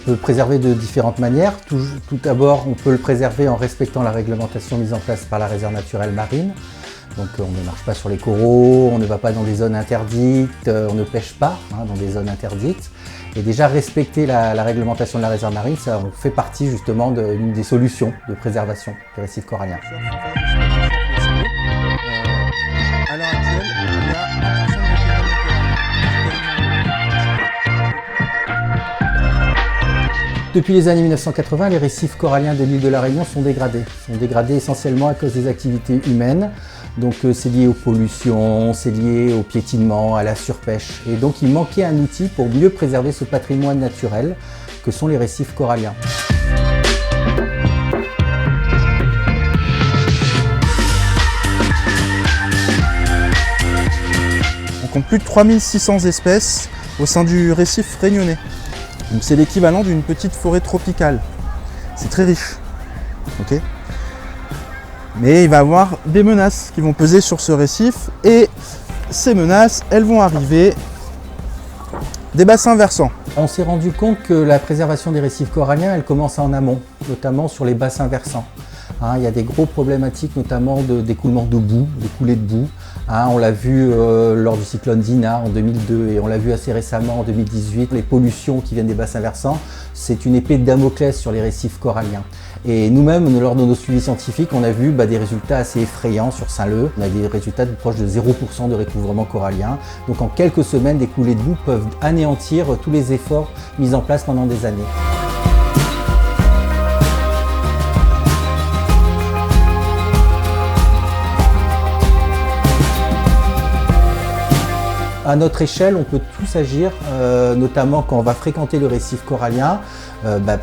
peut le préserver de différentes manières. Tout d'abord, on peut le préserver en respectant la réglementation mise en place par la réserve naturelle marine. Donc on ne marche pas sur les coraux, on ne va pas dans des zones interdites, on ne pêche pas dans des zones interdites. Et déjà respecter la réglementation de la réserve marine, ça fait partie justement d'une des solutions de préservation des récifs coralliens. À l'heure actuelle, il y a 1% de Depuis les années 1980, les récifs coralliens de l'île de la Réunion sont dégradés. Ils sont dégradés essentiellement à cause des activités humaines. Donc c'est lié aux pollutions, c'est lié au piétinement, à la surpêche. Et donc il manquait un outil pour mieux préserver ce patrimoine naturel que sont les récifs coralliens. On compte plus de 3600 espèces au sein du récif réunionnais. C'est l'équivalent d'une petite forêt tropicale. C'est très riche. Okay, mais il va y avoir des menaces qui vont peser sur ce récif et ces menaces, elles vont arriver des bassins versants. On s'est rendu compte que la préservation des récifs coralliens, elle commence en amont, notamment sur les bassins versants. Il y a des gros problématiques, notamment d'écoulement de boue, de coulées de boue. On l'a vu lors du cyclone Dina en 2002 et on l'a vu assez récemment en 2018. Les pollutions qui viennent des bassins versants, c'est une épée de Damoclès sur les récifs coralliens. Et nous-mêmes, lors de nos suivis scientifiques, on a vu des résultats assez effrayants sur Saint-Leu. On a des résultats proches de 0% de recouvrement corallien. Donc en quelques semaines, des coulées de boue peuvent anéantir tous les efforts mis en place pendant des années. À notre échelle, on peut tous agir, notamment quand on va fréquenter le récif corallien.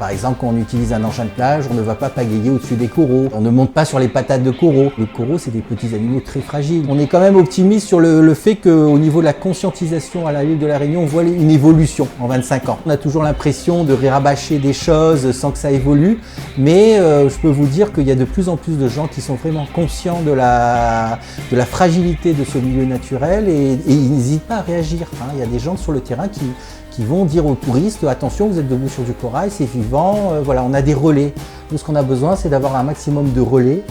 Par exemple, quand on utilise un engin de plage, on ne va pas pagayer au-dessus des coraux. On ne monte pas sur les patates de coraux. Les coraux, c'est des petits animaux très fragiles. On est quand même optimiste sur le fait qu'au niveau de la conscientisation à l'île de la Réunion, on voit une évolution en 25 ans. On a toujours l'impression de rabâcher des choses sans que ça évolue, mais je peux vous dire qu'il y a de plus en plus de gens qui sont vraiment conscients de la fragilité de ce milieu naturel et ils n'hésitent pas à réagir. Il y a des gens sur le terrain qui vont dire aux touristes « Attention, vous êtes debout sur du corail, c'est vivant, voilà, on a des relais ». Nous, ce qu'on a besoin, c'est d'avoir un maximum de relais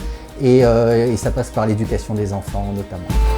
et ça passe par l'éducation des enfants notamment.